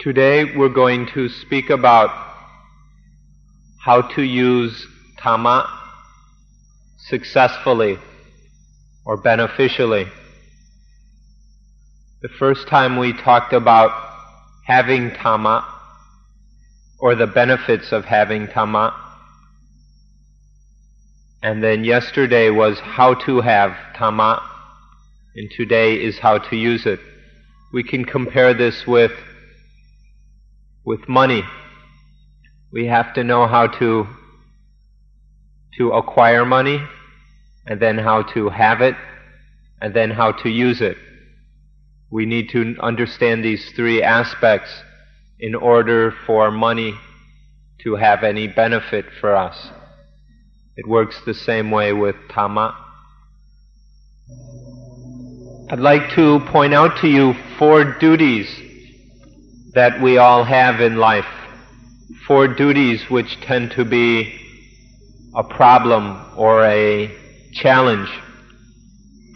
Today we're going to speak about how to use Dhamma successfully or beneficially. The first time we talked about having Dhamma or the benefits of having Dhamma, and then yesterday was how to have Dhamma, and today is how to use it. We can compare this with money. We have to know how to acquire money, and then how to have it, and then how to use it. We need to understand these three aspects in order for money to have any benefit for us. It works the same way with Dhamma. I'd like to point out to you 4 duties that we all have in life. 4 duties which tend to be a problem or a challenge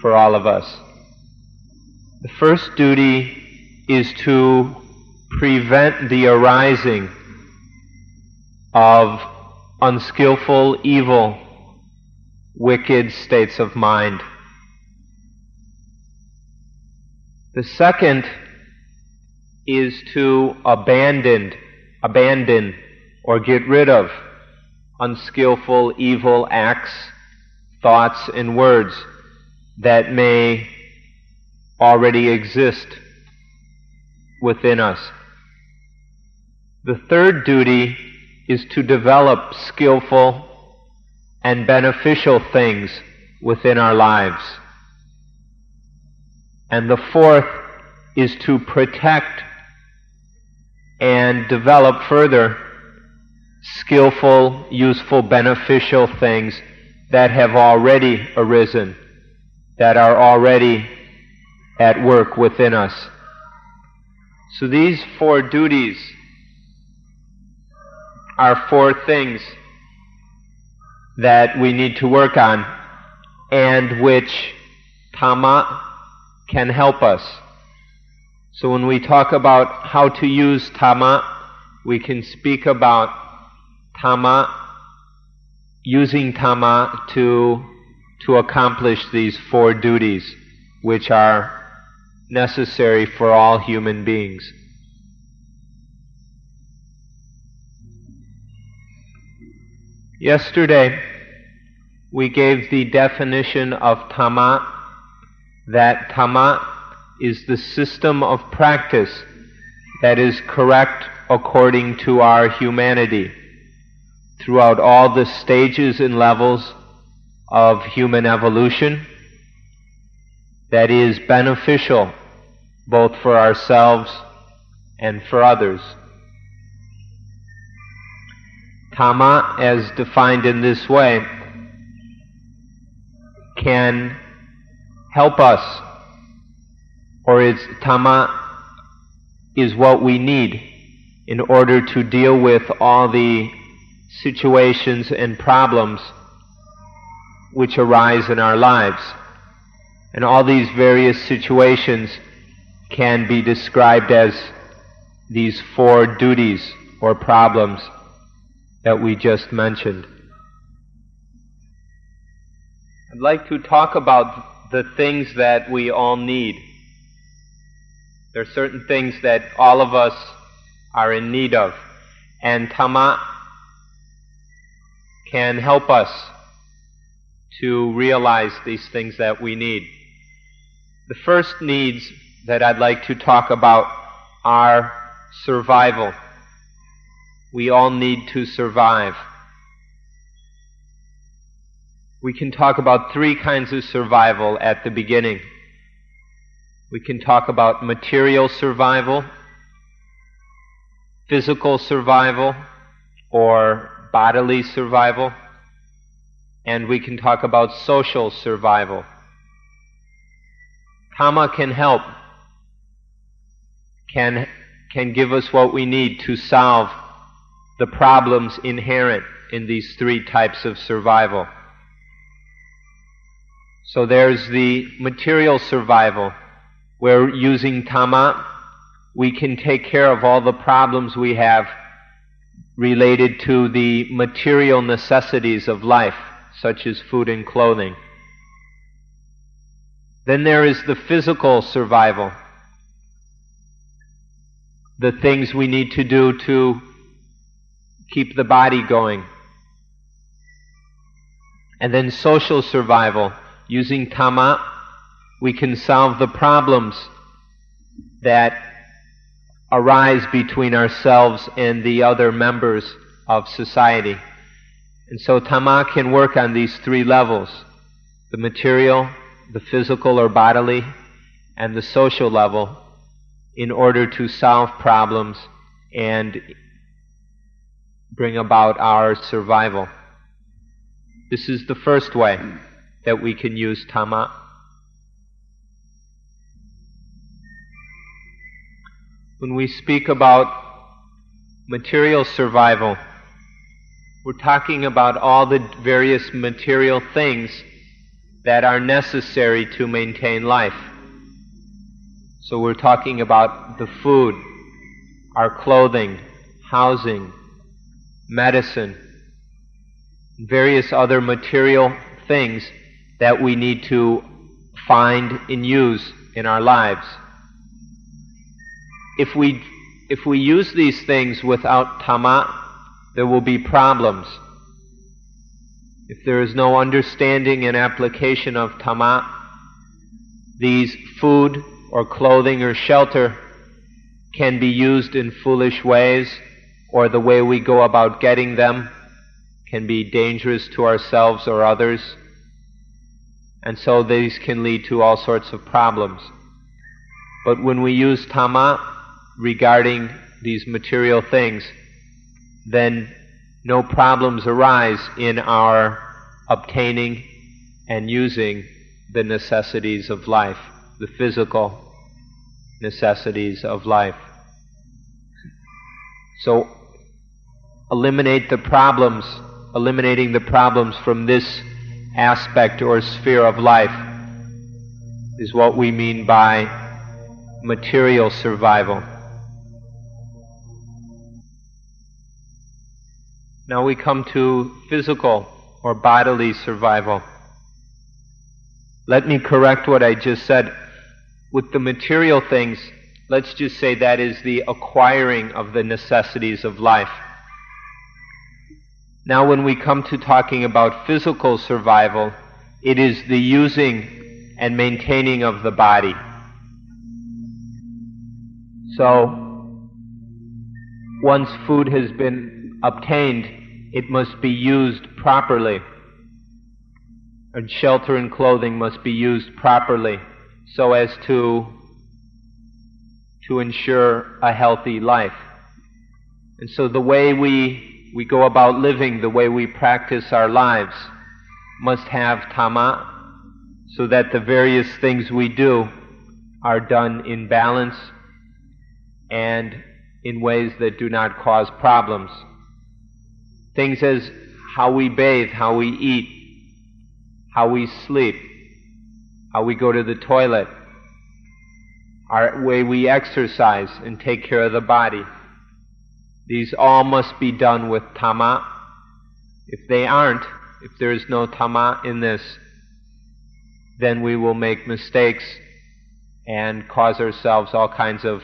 for all of us. The first duty is to prevent the arising of unskillful, evil, wicked states of mind. The second is to abandon or get rid of unskillful, evil acts, thoughts, and words that may already exist within us. The third duty is to develop skillful and beneficial things within our lives. And the fourth is to protect and develop further skillful, useful, beneficial things that have already arisen, that are already at work within us. So these 4 duties are 4 things that we need to work on, and which Dhamma can help us. So when we talk about how to use Dhamma, we can speak about Dhamma, using Dhamma to accomplish these 4 duties, which are necessary for all human beings. Yesterday, we gave the definition of Dhamma, that Dhamma is the system of practice that is correct according to our humanity throughout all the stages and levels of human evolution, that is beneficial both for ourselves and for others. Dhamma, as defined in this way, can help us, or Dhamma is what we need in order to deal with all the situations and problems which arise in our lives. And all these various situations can be described as these 4 duties or problems that we just mentioned. I'd like to talk about the things that we all need. There are certain things that all of us are in need of, and Dhamma can help us to realize these things that we need. The first needs that I'd like to talk about are survival. We all need to survive. We can talk about 3 kinds of survival at the beginning. We can talk about material survival, physical survival, or bodily survival, and we can talk about social survival. Dhamma can help, can give us what we need to solve the problems inherent in these 3 types of survival. So there's the material survival, where using Dhamma we can take care of all the problems we have related to the material necessities of life, such as food and clothing. Then there is the physical survival, the things we need to do to keep the body going. And then social survival. Using Dhamma, we can solve the problems that arise between ourselves and the other members of society. And so Dhamma can work on these three levels: the material, the physical or bodily, and the social level, in order to solve problems and bring about our survival. This is the first way that we can use Dhamma. When we speak about material survival, we're talking about all the various material things that are necessary to maintain life. So we're talking about the food, our clothing, housing, medicine, various other material things that we need to find and use in our lives. If we use these things without Dhamma, there will be problems. If there is no understanding and application of Dhamma, these food or clothing or shelter can be used in foolish ways, or the way we go about getting them can be dangerous to ourselves or others. And so these can lead to all sorts of problems. But when we use Dhamma regarding these material things, then no problems arise in our obtaining and using the necessities of life, the physical necessities of life. So eliminating the problems from this aspect or sphere of life is what we mean by material survival. Now we come to physical or bodily survival. Let me correct what I just said. With the material things, let's just say that is the acquiring of the necessities of life. Now when we come to talking about physical survival, it is the using and maintaining of the body. So, once food has been obtained, it must be used properly, and shelter and clothing must be used properly so as to ensure a healthy life. And so the way we go about living, the way we practice our lives, must have Dhamma, so that the various things we do are done in balance and in ways that do not cause problems. Things as how we bathe, how we eat, how we sleep, how we go to the toilet, our way we exercise and take care of the body. These all must be done with Dhamma. If they aren't, if there is no Dhamma in this, then we will make mistakes and cause ourselves all kinds of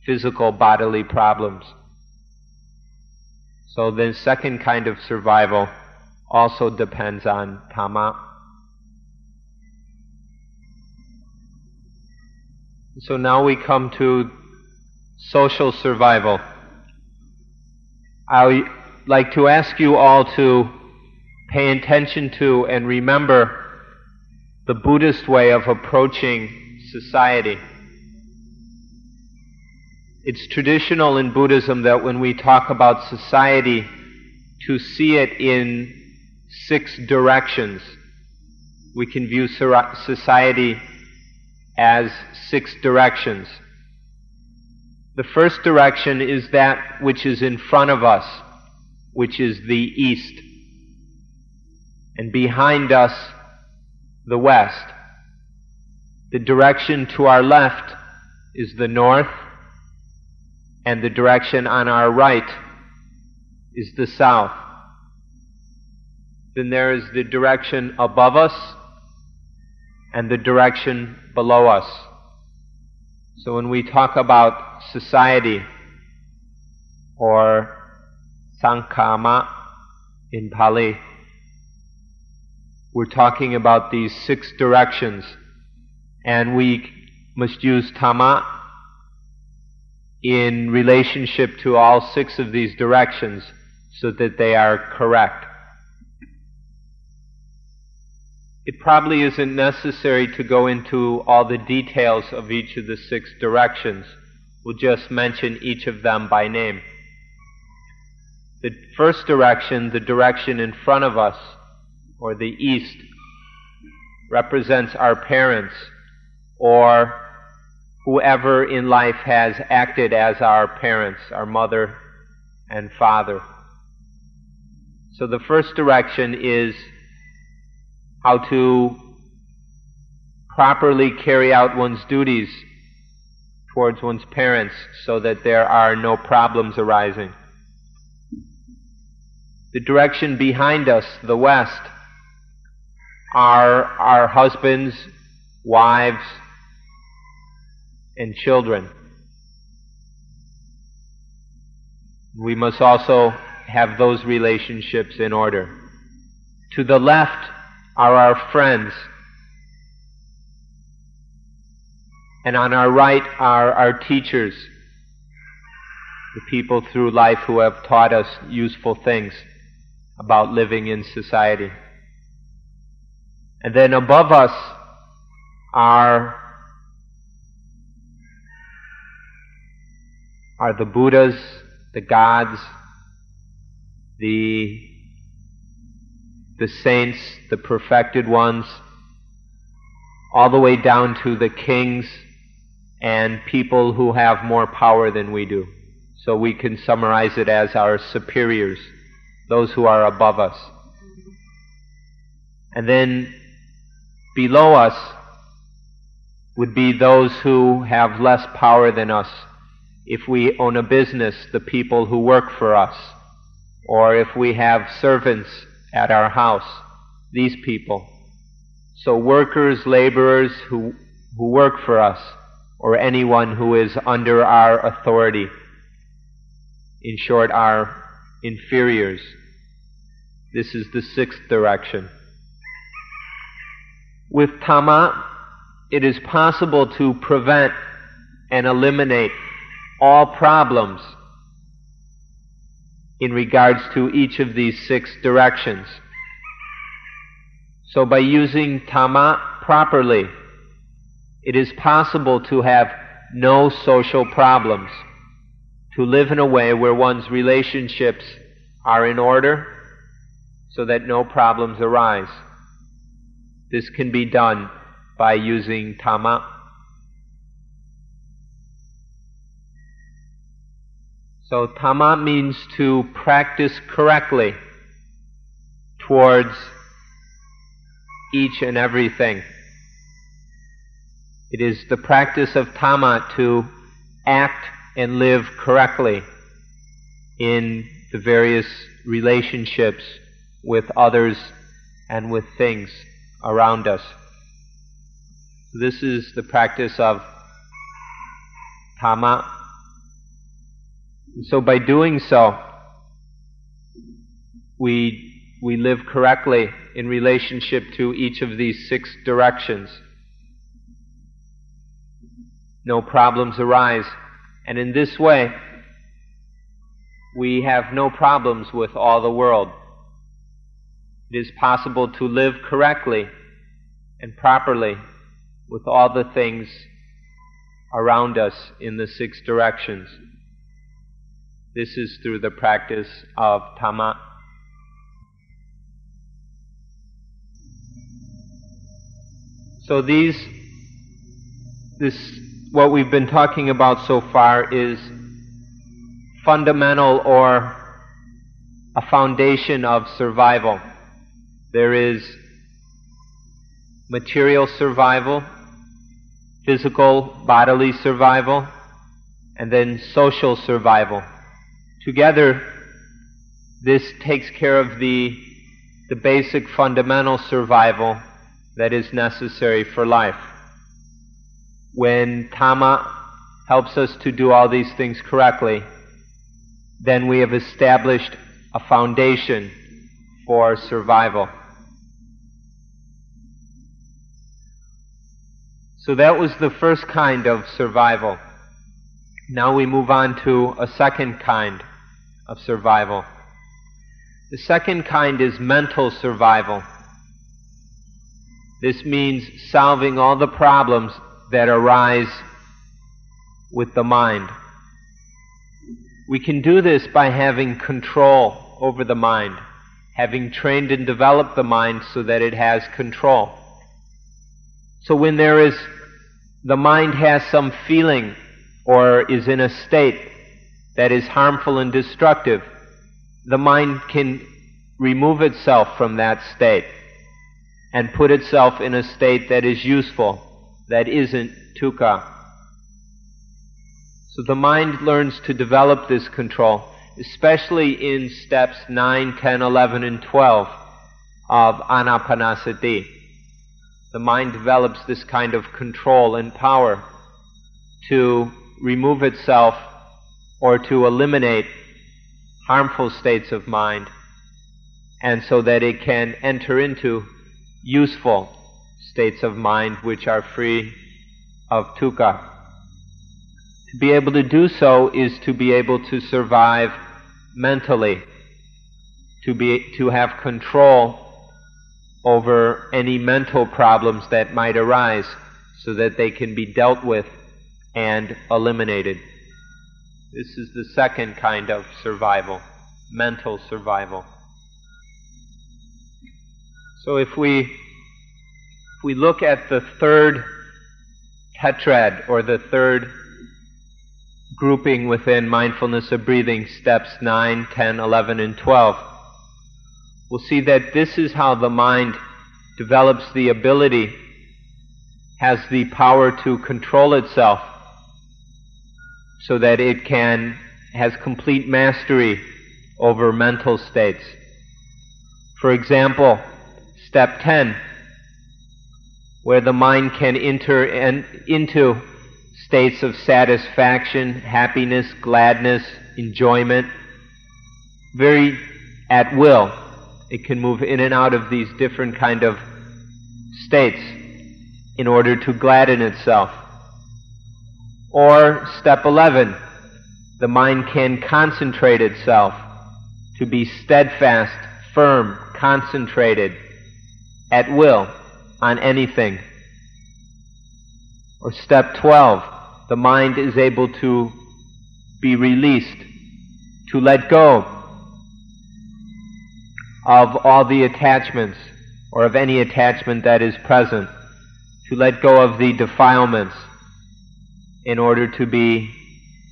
physical bodily problems. So the second kind of survival also depends on Dhamma. So now we come to social survival. I would like to ask you all to pay attention to and remember the Buddhist way of approaching society. It's traditional in Buddhism that when we talk about society, to see it in 6 directions. We can view society as 6 directions. The first direction is that which is in front of us, which is the east, and behind us, the west. The direction to our left is the north, and the direction on our right is the south. Then there is the direction above us and the direction below us. So when we talk about society, or Sankama in Pali, we're talking about these 6 directions, and we must use Dhamma in relationship to all 6 of these directions so that they are correct. It probably isn't necessary to go into all the details of each of the 6 directions. We'll just mention each of them by name. The first direction, the direction in front of us, or the east, represents our parents, or whoever in life has acted as our parents, our mother and father. So the first direction is how to properly carry out one's duties towards one's parents so that there are no problems arising. The direction behind us, the west, are our husbands, wives, and children. We must also have those relationships in order. To the left are our friends, and on our right are our teachers, the people through life who have taught us useful things about living in society. And then above us are the Buddhas, the gods, the saints, the perfected ones, all the way down to the kings and people who have more power than we do. So we can summarize it as our superiors, those who are above us. And then below us would be those who have less power than us. If we own a business, the people who work for us, or if we have servants at our house, these people. So workers, laborers who work for us, or anyone who is under our authority. In short, our inferiors. This is the 6th direction. With Dhamma, it is possible to prevent and eliminate all problems in regards to each of these 6 directions. So by using Dhamma properly, it is possible to have no social problems, to live in a way where one's relationships are in order so that no problems arise. This can be done by using Dhamma. So Dhamma means to practice correctly towards each and everything. It is the practice of Dhamma to act and live correctly in the various relationships with others and with things around us. This is the practice of Dhamma. So by doing so, we live correctly in relationship to each of these 6 directions. No problems arise. And in this way, we have no problems with all the world. It is possible to live correctly and properly with all the things around us in the 6 directions. This is through the practice of Dhamma. So what we've been talking about so far is fundamental or a foundation of survival. There is material survival, physical, bodily survival, and then social survival. Together, this takes care of the basic fundamental survival that is necessary for life. When Dhamma helps us to do all these things correctly, then we have established a foundation for survival. So that was the first kind of survival. Now we move on to a second kind of survival. The second kind is mental survival. This means solving all the problems that arise with the mind. We can do this by having control over the mind, having trained and developed the mind so that it has control. So when the mind has some feeling or is in a state that is harmful and destructive, the mind can remove itself from that state and put itself in a state that is useful, that isn't dukkha. So the mind learns to develop this control, especially in steps 9, 10, 11, and 12 of anapanasati. The mind develops this kind of control and power to remove itself or to eliminate harmful states of mind, and so that it can enter into useful states of mind which are free of dukkha. To be able to do so is to be able to survive mentally, to have control over any mental problems that might arise so that they can be dealt with and eliminated. This is the second kind of survival, mental survival. So if we look at the third tetrad, or the third grouping within mindfulness of breathing, steps 9, 10, 11, and 12, we'll see that this is how the mind develops the ability, has the power to control itself, so that it has complete mastery over mental states. For example, step 10, where the mind can enter into states of satisfaction, happiness, gladness, enjoyment, very at will. It can move in and out of these different kind of states in order to gladden itself. Or step 11, the mind can concentrate itself to be steadfast, firm, concentrated, at will on anything. Or step 12, the mind is able to be released, to let go of all the attachments, or of any attachment that is present, to let go of the defilements in order to be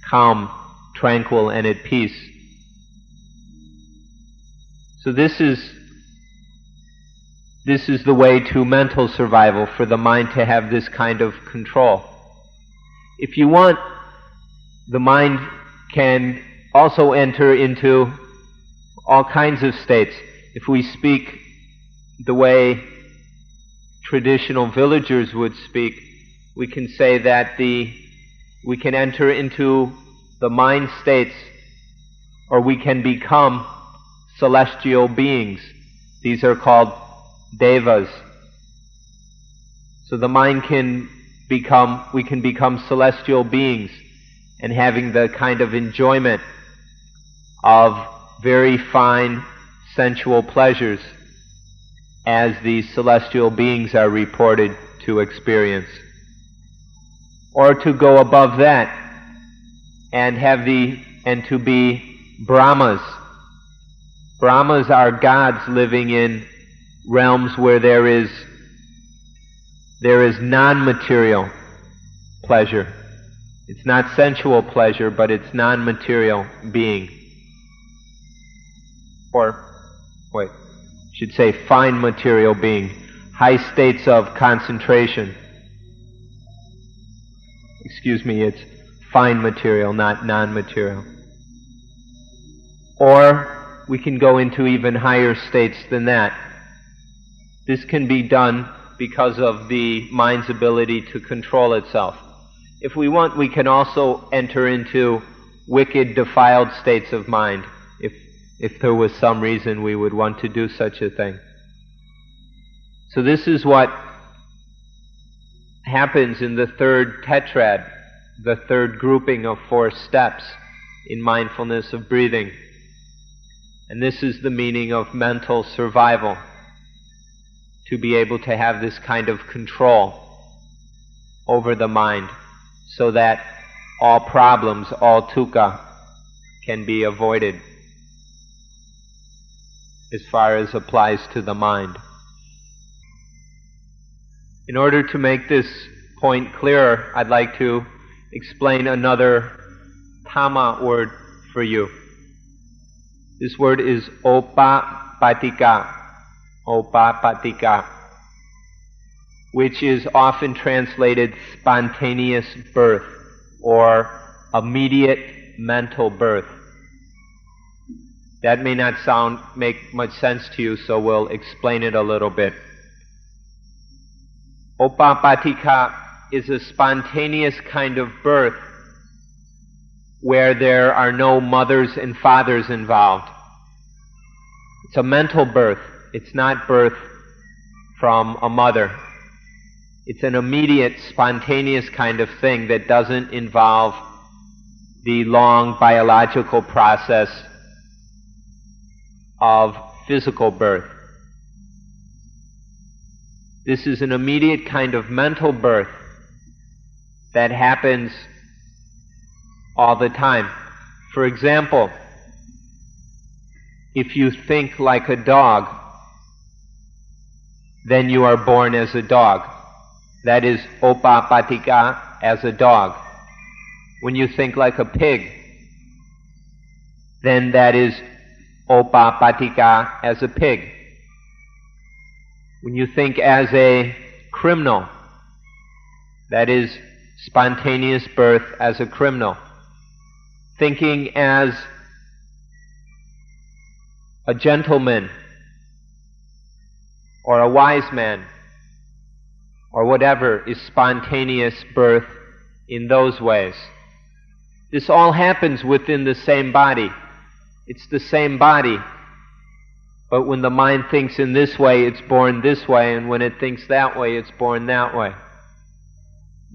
calm, tranquil, and at peace. So this is the way to mental survival, for the mind to have this kind of control. If you want, the mind can also enter into all kinds of states. If we speak the way traditional villagers would speak, we can say that we can enter into the mind states, or we can become celestial beings. These are called devas. So the mind we can become celestial beings, and having the kind of enjoyment of very fine sensual pleasures as these celestial beings are reported to experience. Or to go above that and to be Brahmas. Brahmas are gods living in realms where there is non-material pleasure. It's not sensual pleasure, but it's non-material being. Should say fine material being, high states of concentration. It's fine material, not non-material. Or we can go into even higher states than that. This can be done because of the mind's ability to control itself. If we want, we can also enter into wicked, defiled states of mind, if there was some reason we would want to do such a thing. So this is what happens in the third tetrad, the third grouping of 4 steps in mindfulness of breathing. And this is the meaning of mental survival, to be able to have this kind of control over the mind so that all problems, all dukkha, can be avoided as far as applies to the mind. In order to make this point clearer, I'd like to explain another Dhamma word for you. This word is opapatika, which is often translated spontaneous birth or immediate mental birth. That may not make much sense to you, so we'll explain it a little bit. Opapatika is a spontaneous kind of birth where there are no mothers and fathers involved. It's a mental birth. It's not birth from a mother. It's an immediate, spontaneous kind of thing that doesn't involve the long biological process of physical birth. This is an immediate kind of mental birth that happens all the time. For example, if you think like a dog, then you are born as a dog. That is opapatika, as a dog. When you think like a pig, then that is opapatika, as a pig. When you think as a criminal, that is spontaneous birth as a criminal. Thinking as a gentleman or a wise man or whatever is spontaneous birth in those ways. This all happens within the same body. It's the same body, but when the mind thinks in this way, it's born this way, and when it thinks that way, it's born that way.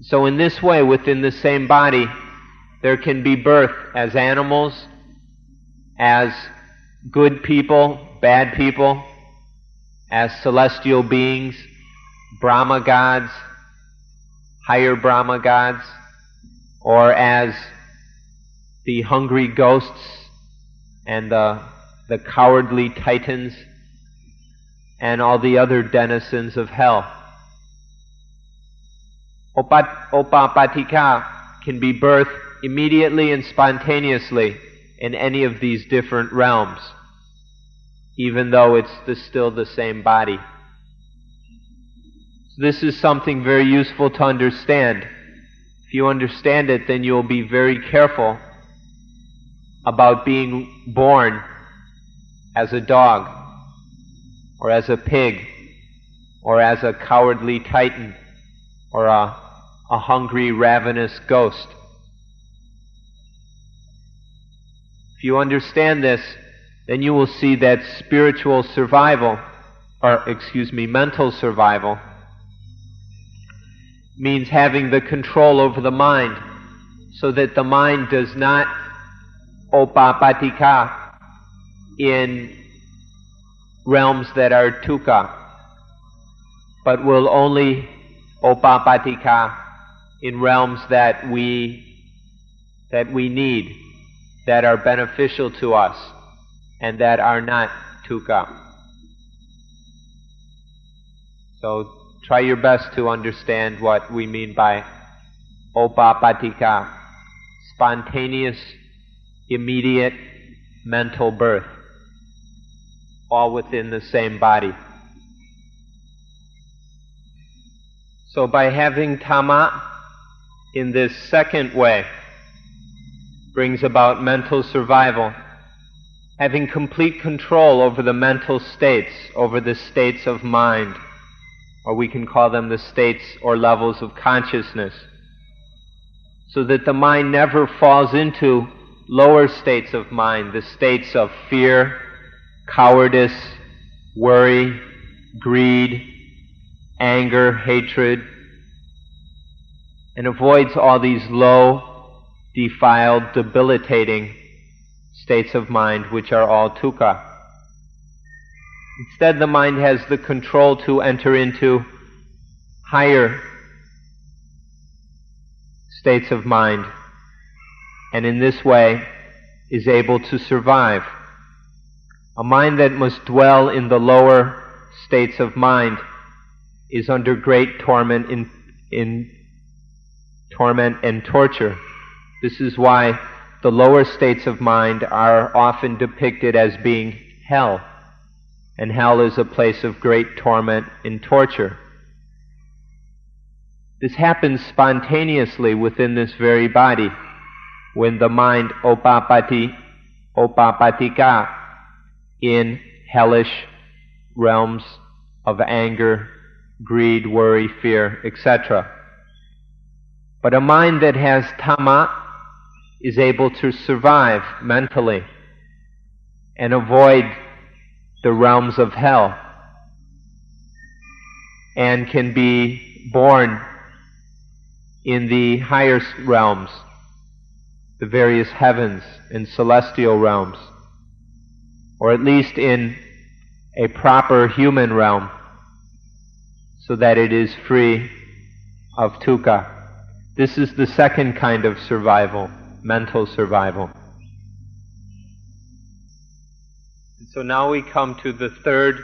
So in this way, within the same body, there can be birth as animals, as good people, bad people, as celestial beings, Brahma gods, higher Brahma gods, or as the hungry ghosts and the cowardly titans and all the other denizens of hell. Opapatika can be birthed immediately and spontaneously in any of these different realms, even though it's still the same body. So this is something very useful to understand. If you understand it, then you'll be very careful about being born as a dog, or as a pig, or as a cowardly titan, or a hungry, ravenous ghost. If you understand this, then you will see that spiritual survival, mental survival, means having the control over the mind, so that the mind does not opapatika in realms that are dukkha, but will only opapatika in realms that we need, that are beneficial to us, and that are not dukkha. So try your best to understand what we mean by opapatika, spontaneous, immediate mental birth, all within the same body. So by having Dhamma in this second way, brings about mental survival. Having complete control over the mental states, over the states of mind, or we can call them the states or levels of consciousness, so that the mind never falls into lower states of mind, the states of fear, cowardice, worry, greed, anger, hatred, and avoids all these low, defiled, debilitating states of mind, which are all dukkha. Instead, the mind has the control to enter into higher states of mind, and in this way is able to survive. A mind that must dwell in the lower states of mind is under great torment in torment and torture. This is why the lower states of mind are often depicted as being hell, and hell is a place of great torment and torture. This happens spontaneously within this very body, when the mind opapatika in hellish realms of anger, greed, worry, fear, etc. But a mind that has Dhamma is able to survive mentally and avoid the realms of hell, and can be born in the higher realms, the various heavens and celestial realms, or at least in a proper human realm, so that it is free of dukkha. This is the second kind of survival, mental survival. And so now we come to the third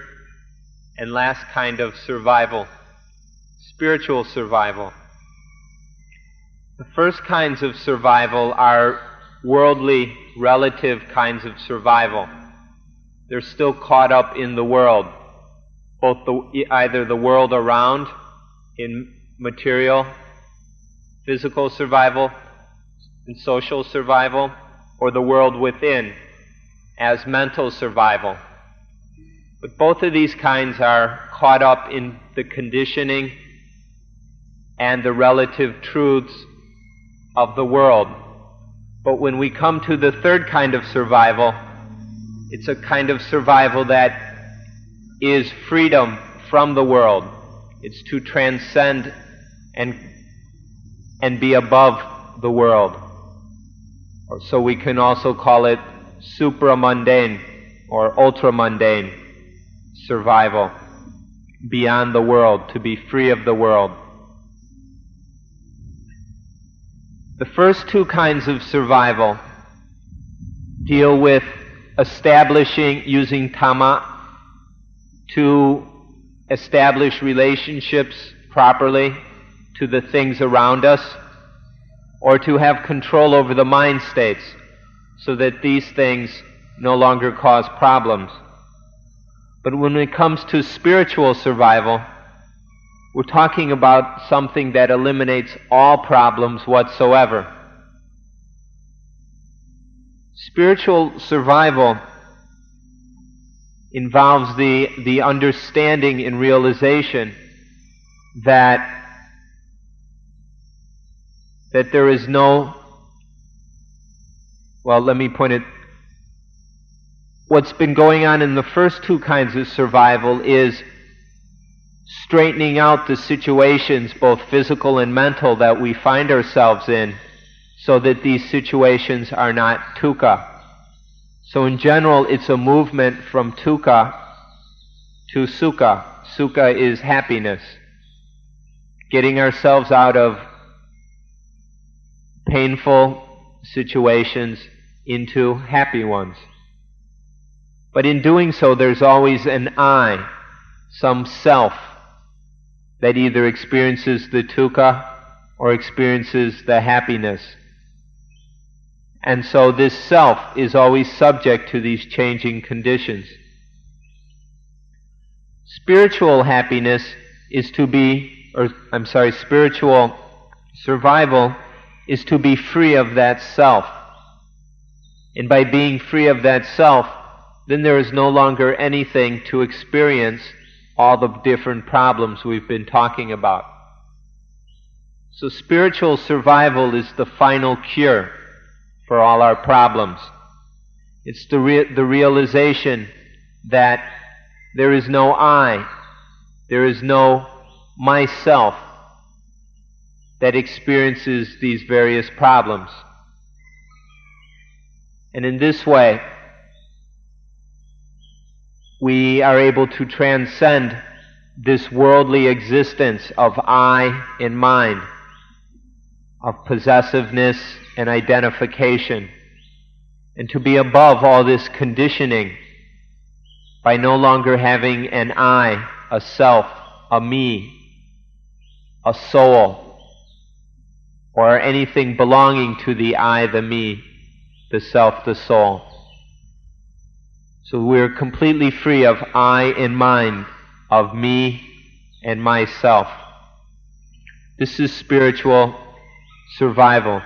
and last kind of survival, spiritual survival. The first kinds of survival are worldly, relative kinds of survival. They're still caught up in the world, both either the world around in material, physical survival and social survival, or the world within as mental survival. But both of these kinds are caught up in the conditioning and the relative truths of the world. But when we come to the third kind of survival, it's a kind of survival that is freedom from the world. It's to transcend and be above the world. Or so we can also call it supramundane or ultramundane survival, beyond the world, to be free of the world. The first two kinds of survival deal with using Dhamma to establish relationships properly to the things around us, or to have control over the mind states so that these things no longer cause problems. But when it comes to spiritual survival, we're talking about something that eliminates all problems whatsoever. Spiritual survival involves the understanding and realization that there is no, well, let me point it, what's been going on in the first two kinds of survival is straightening out the situations, both physical and mental, that we find ourselves in, so that these situations are not dukkha. So in general, it's a movement from dukkha to sukha. Sukha is happiness. Getting ourselves out of painful situations into happy ones. But in doing so, there's always an I, some self, that either experiences the dukkha or experiences the happiness. And so this self is always subject to these changing conditions. Spiritual happiness is to be, spiritual survival is to be free of that self, And by being free of that self, then there is no longer anything to experience all the different problems we've been talking about. So spiritual survival is the final cure for all our problems. It's the realization that there is no I, there is no myself that experiences these various problems. And in this way, we are able to transcend this worldly existence of I and mind, of possessiveness and identification, and to be above all this conditioning by no longer having an I, a self, a me, a soul, or anything belonging to the I, the me, the self, the soul. So we're completely free of I and mind, of me and myself. This is spiritual survival.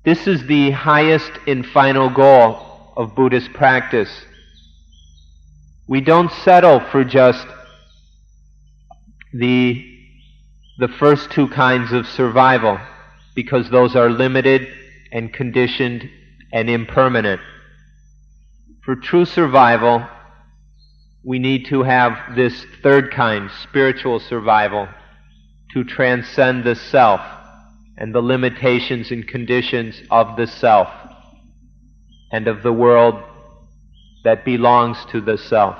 This is the highest and final goal of Buddhist practice. We don't settle for just the first two kinds of survival, because those are limited and conditioned and impermanent. For true survival, we need to have this third kind, spiritual survival, to transcend the self and the limitations and conditions of the self and of the world that belongs to the self.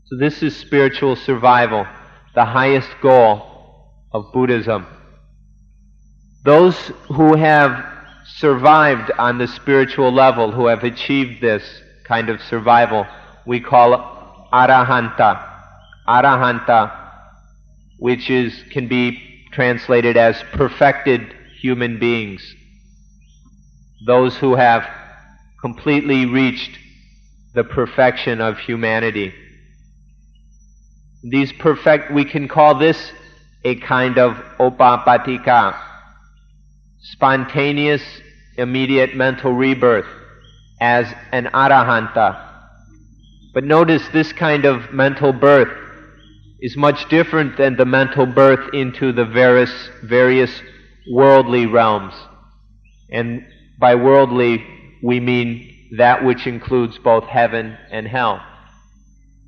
So this is spiritual survival, the highest goal of Buddhism. Those who have survived on the spiritual level, who have achieved this kind of survival, we call Arahanta. Arahanta, which can be translated as perfected human beings. Those who have completely reached the perfection of humanity. We can call this a kind of opapattika, spontaneous, immediate mental rebirth, as an arahanta. But notice this kind of mental birth is much different than the mental birth into the various worldly realms. And by worldly, we mean that which includes both heaven and hell,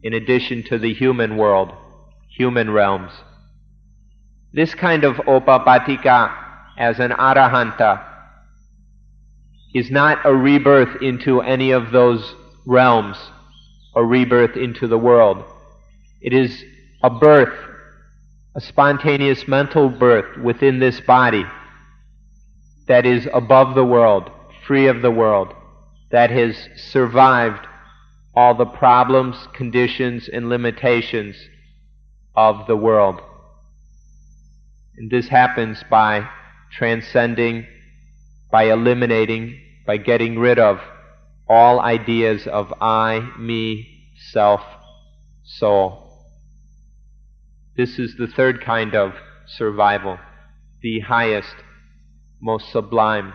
in addition to the human world, human realms. This kind of opapattika, as an arahanta, is not a rebirth into any of those realms, a rebirth into the world. It is a birth, a spontaneous mental birth within this body that is above the world, free of the world, that has survived all the problems, conditions, and limitations of the world. And this happens by transcending, by eliminating, by getting rid of all ideas of I, me, self, soul. This is the third kind of survival, the highest, most sublime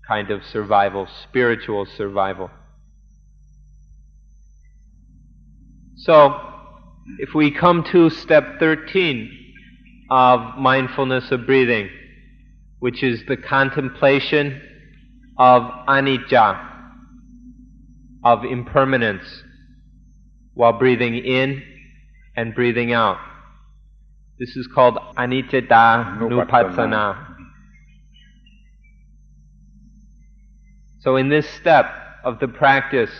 kind of survival, spiritual survival. So, if we come to step 13 of mindfulness of breathing, which is the contemplation of anicca, of impermanence, while breathing in and breathing out. This is called anicca-nupassana. So in this step of the practice,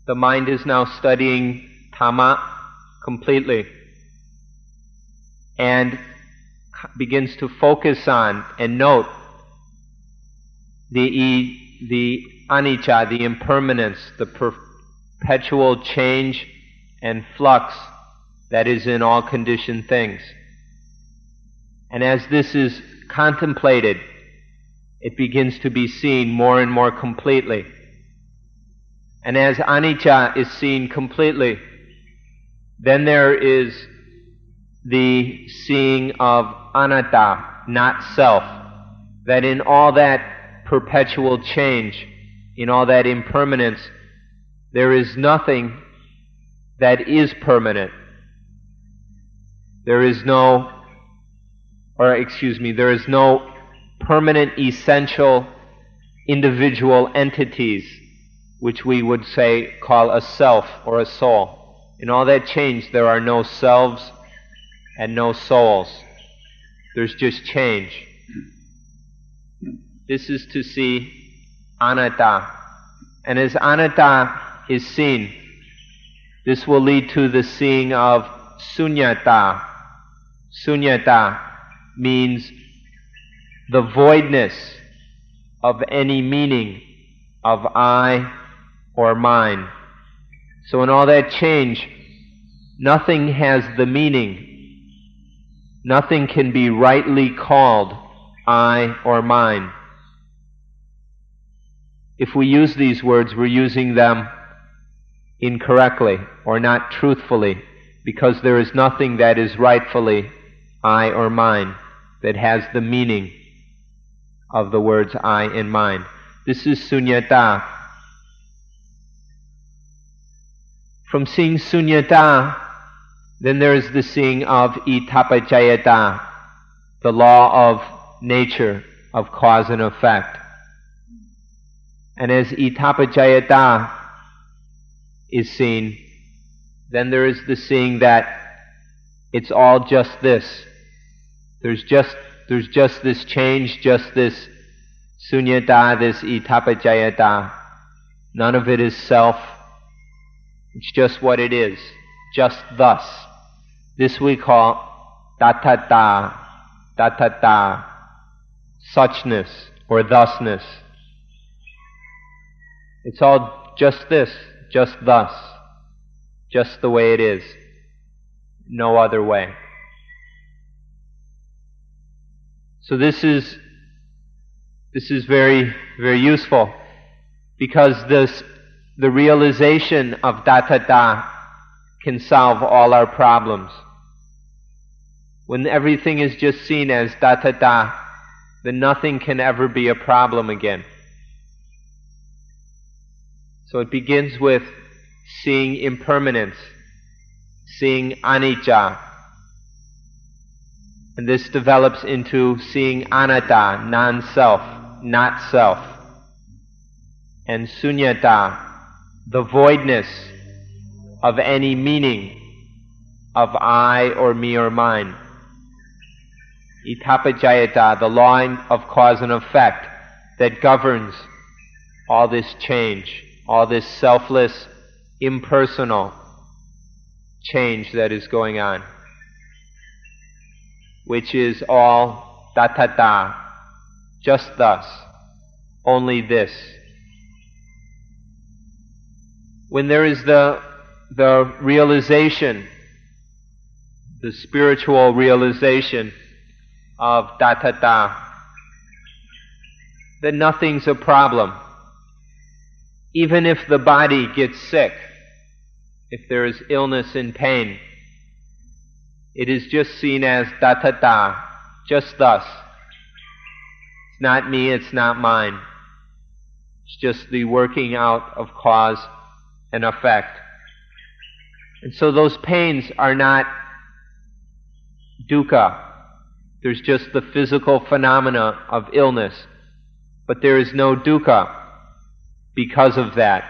the mind is now studying Dhamma completely and begins to focus on and note the anicca, the impermanence, the perpetual change and flux that is in all conditioned things. And as this is contemplated, it begins to be seen more and more completely. And as anicca is seen completely, then there is the seeing of anatta, not self, that in all that perpetual change, in all that impermanence, there is nothing that is permanent. There is no permanent, essential, individual entities, which we would say call a self or a soul. In all that change, there are no selves and no souls. There's just change. This is to see anatta. And as anatta is seen, this will lead to the seeing of sunyata. Sunyata means the voidness of any meaning of I or mine. So in all that change, nothing has the meaning. Nothing can be rightly called I or mine. If we use these words, we're using them incorrectly or not truthfully, because there is nothing that is rightfully I or mine that has the meaning of the words I and mine. This is sunyata. From seeing sunyata, then there is the seeing of itapacayata, the law of nature, of cause and effect. And as itapacayata is seen, then there is the seeing that it's all just this. There's just this change, just this sunyata, this itapacayata. None of it is self. It's just what it is, just thus. This we call tatata, suchness or thusness. It's all just this, just thus, just the way it is, no other way. So this is very, very useful, because the realization of tatata can solve all our problems. When everything is just seen as tatata, then nothing can ever be a problem again. So it begins with seeing impermanence, seeing anicca, and this develops into seeing anatta, non-self, not self, and sunyata, the voidness of any meaning of I or me or mine. Itapacayata, the law of cause and effect that governs all this change, all this selfless, impersonal change that is going on, which is all tatata, just thus, only this. When there is the realization, the spiritual realization of tatata, then nothing's a problem. Even if the body gets sick, if there is illness and pain, it is just seen as tatata, just thus. It's not me, it's not mine. It's just the working out of cause and effect. And so those pains are not dukkha. There's just the physical phenomena of illness. But there is no dukkha because of that.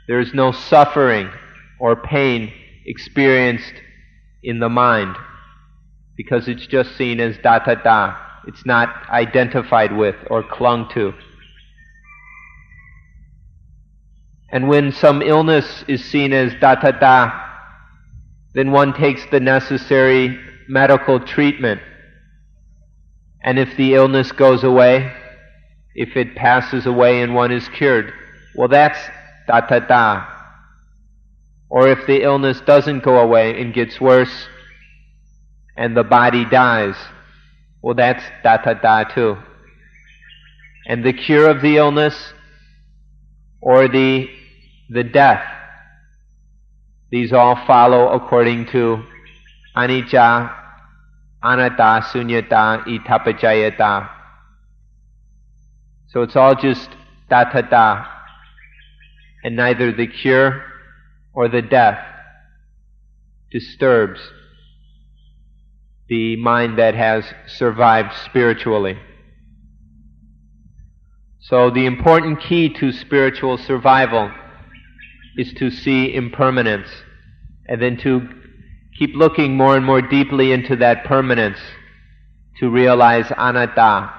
There is no suffering or pain experienced in the mind, because it's just seen as tatata. It's not identified with or clung to. And when some illness is seen as tatata, then one takes the necessary medical treatment. And if the illness goes away, if it passes away and one is cured, well, that's tatata. Or if the illness doesn't go away and gets worse and the body dies, well, that's tatata too. And the cure of the illness or the death, these all follow according to anicca, anatta, sunyata, itapacayata. So it's all just datta, and neither the cure or the death disturbs the mind that has survived spiritually. So the important key to spiritual survival is to see impermanence, and then to keep looking more and more deeply into that permanence, to realize anatta,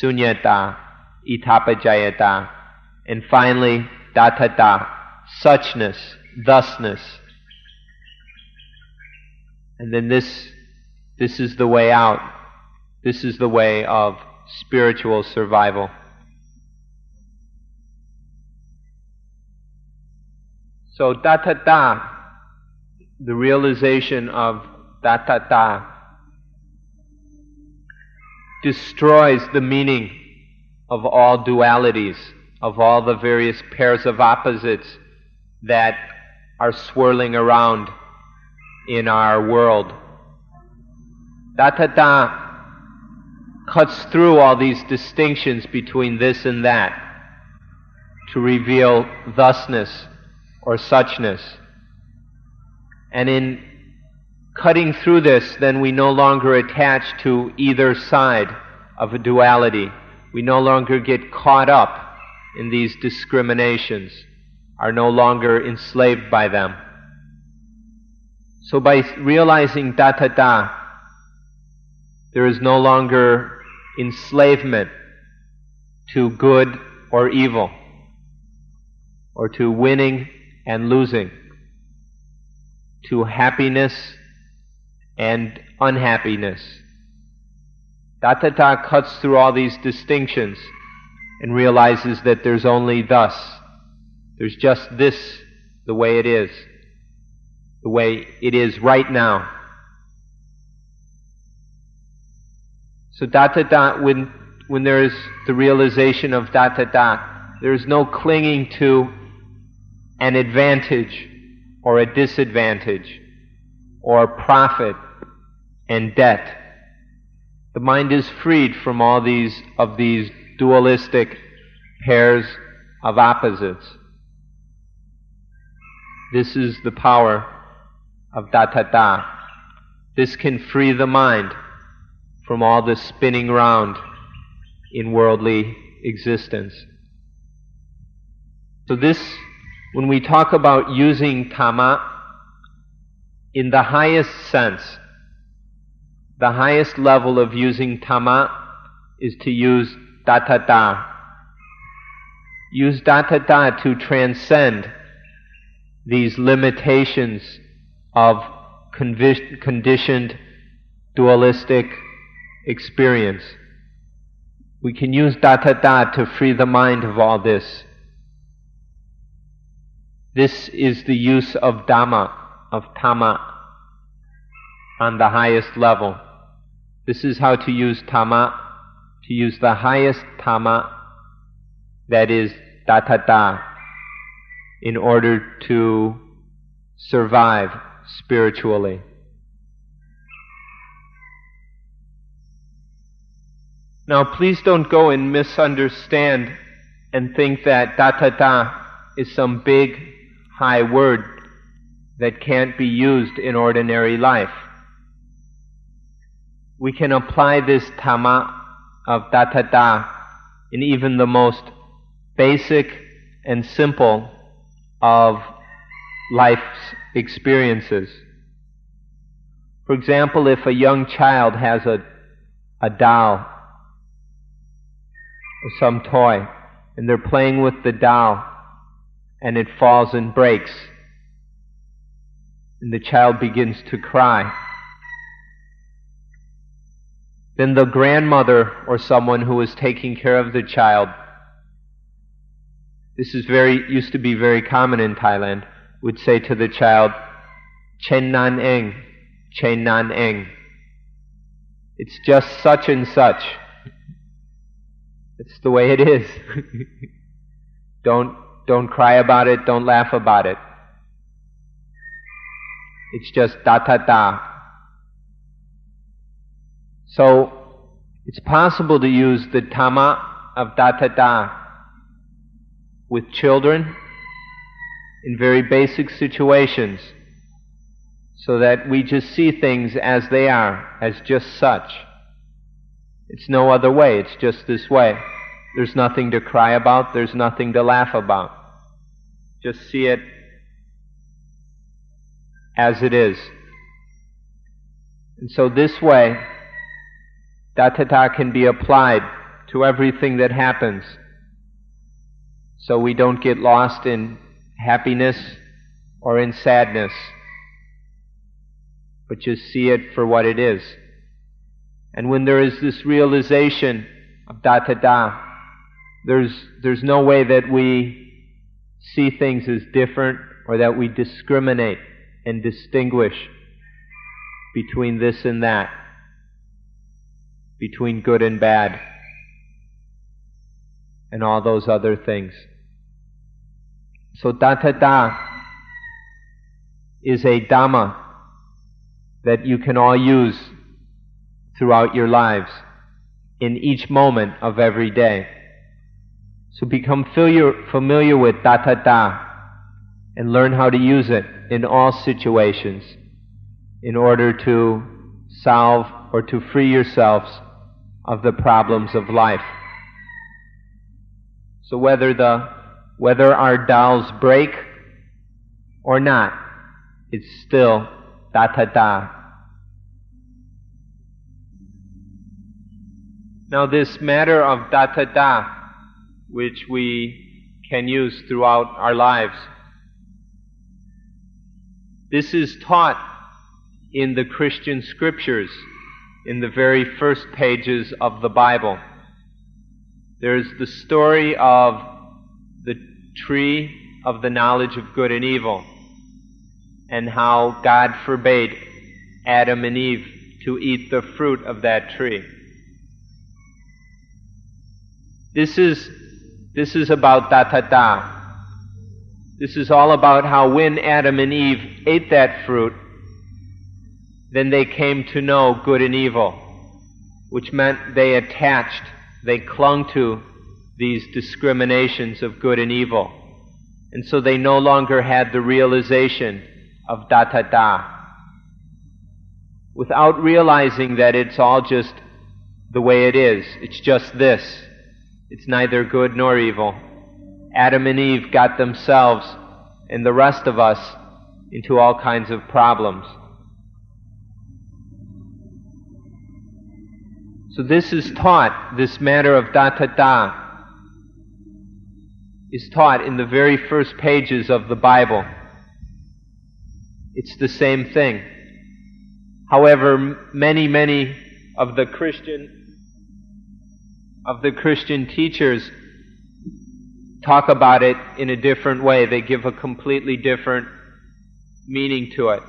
sunyata, itapajayata, and finally dattata, suchness, thusness. And then this is the way out. This is the way of spiritual survival. So dattata, the realization of dattata, destroys the meaning of all dualities, of all the various pairs of opposites that are swirling around in our world. Dattata cuts through all these distinctions between this and that to reveal thusness or suchness. And in cutting through this, then we no longer attach to either side of a duality. We no longer get caught up in these discriminations, are no longer enslaved by them. So by realizing dattata, there is no longer enslavement to good or evil, or to winning and losing, to happiness and unhappiness. Dattata cuts through all these distinctions and realizes that there's only thus. There's just this, the way it is right now. So dattata, when there is the realization of dattata, there is no clinging to an advantage or a disadvantage, or profit and debt. The mind is freed from all these dualistic pairs of opposites. This is the power of dattata. This can free the mind from all the spinning round in worldly existence. So this, when we talk about using Dhamma in the highest sense, the highest level of using Dhamma is to use dattata. Use dattata to transcend these limitations of conditioned dualistic experience. We can use dattata to free the mind of all this. This is the use of Dhamma, of Dhamma, on the highest level. This is how to use Dhamma, to use the highest Dhamma, that is dattata, in order to survive spiritually. Now please don't go and misunderstand and think that dattata is some big, high word that can't be used in ordinary life. We can apply this Dhamma of dattata in even the most basic and simple of life's experiences. For example, if a young child has a doll or some toy, and they're playing with the doll, and it falls and breaks, and the child begins to cry, then the grandmother or someone who is taking care of the child, this is used to be very common in Thailand, would say to the child, "Chen nan eng, chen nan eng." It's just such and such. It's the way it is. Don't cry about it, don't laugh about it. It's just dattata. So, it's possible to use the Dhamma of Buddhadāsa with children in very basic situations, so that we just see things as they are, as just such. It's no other way, it's just this way. There's nothing to cry about, there's nothing to laugh about. Just see it as it is. And so this way, Buddhadāsa can be applied to everything that happens, so we don't get lost in happiness or in sadness, but just see it for what it is. And when there is this realization of Buddhadāsa, there's no way that we see things as different or that we discriminate and distinguish between this and that, between good and bad, and all those other things. So Buddhadāsa is a Dhamma that you can all use throughout your lives, in each moment of every day. So become familiar with Buddhadāsa and learn how to use it in all situations in order to solve or to free yourselves of the problems of life. So whether our dolls break or not, it's still Buddhadāsa. Now this matter of Buddhadāsa, which we can use throughout our lives, this is taught in the Christian scriptures, in the very first pages of the Bible. There's the story of the tree of the knowledge of good and evil, and how God forbade Adam and Eve to eat the fruit of that tree. This is about Buddhadāsa. This is all about how when Adam and Eve ate that fruit, then they came to know good and evil, which meant they clung to these discriminations of good and evil. And so they no longer had the realization of Buddhadāsa. Without realizing that it's all just the way it is, it's just this. It's neither good nor evil. Adam and Eve got themselves and the rest of us into all kinds of problems. So this is taught, this matter of Buddhadāsa is taught in the very first pages of the Bible. It's the same thing. However, many of the Christian teachers talk about it in a different way. They give a completely different meaning to it.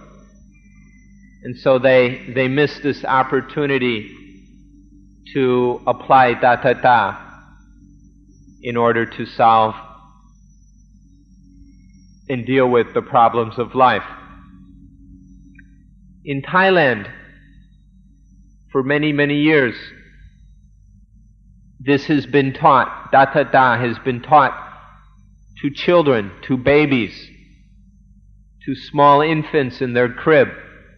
And so they miss this opportunity to apply Buddhadāsa in order to solve and deal with the problems of life. In Thailand, for many years, this has been taught, Buddhadāsa has been taught to children, to babies, to small infants in their crib.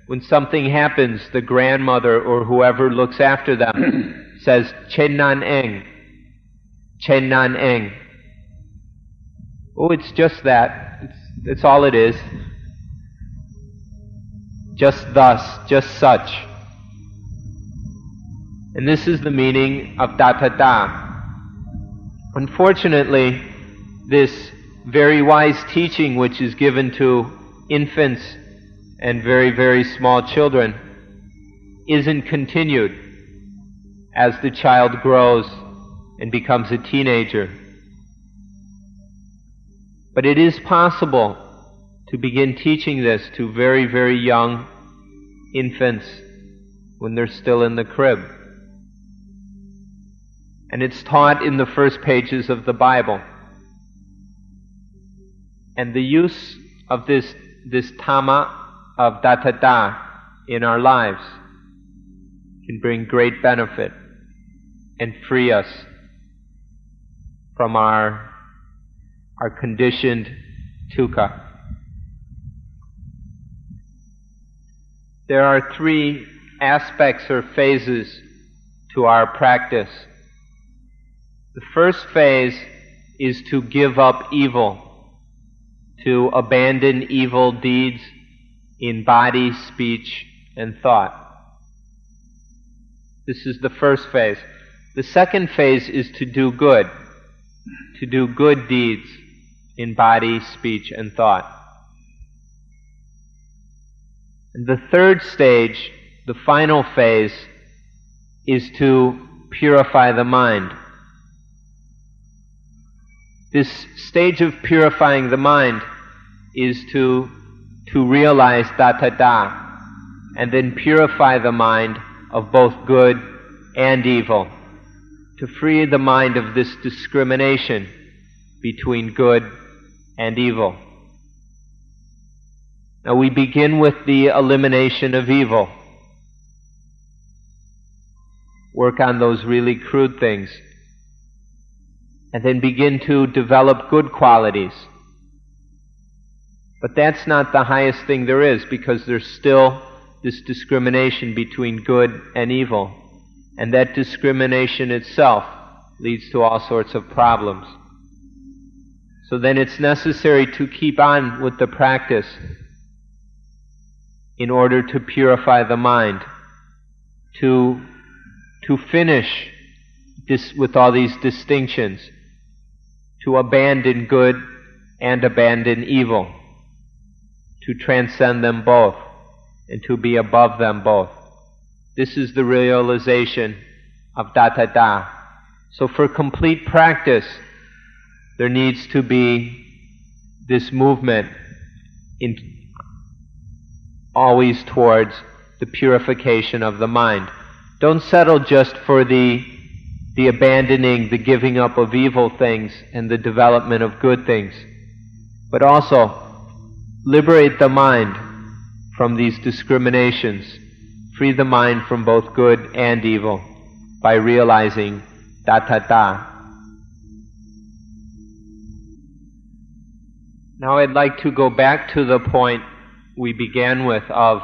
When something happens, the grandmother or whoever looks after them says, "Chen nan eng, chen nan eng." Oh, it's just that. It's all it is. Just thus, just such. And this is the meaning of Buddhadāsa. Unfortunately, this very wise teaching which is given to infants and very small children isn't continued as the child grows and becomes a teenager. But it is possible to begin teaching this to very young infants when they're still in the crib. And it's taught in the first pages of the Bible. And the use of this Dhamma of Buddhadāsa in our lives can bring great benefit and free us from our conditioned dukkha. There are three aspects or phases to our practice. The first phase is to give up evil, to abandon evil deeds in body, speech, and thought. This is the first phase. The second phase is to do good deeds in body, speech, and thought. And the third stage, the final phase, is to purify the mind. This stage of purifying the mind is to realize Buddhadāsa, and then purify the mind of both good and evil, to free the mind of this discrimination between good and evil. Now we begin with the elimination of evil. Work on those really crude things. And then begin to develop good qualities. But that's not the highest thing there is, because there's still this discrimination between good and evil. And that discrimination itself leads to all sorts of problems. So then it's necessary to keep on with the practice in order to purify the mind, to finish this with all these distinctions, to abandon good and abandon evil, to transcend them both, and to be above them both. This is the realization of Buddhadāsa. So for complete practice, there needs to be this movement always towards the purification of the mind. Don't settle just for the abandoning, the giving up of evil things and the development of good things, but also liberate the mind from these discriminations. Free the mind from both good and evil by realizing Buddhadāsa. Now I'd like to go back to the point we began with of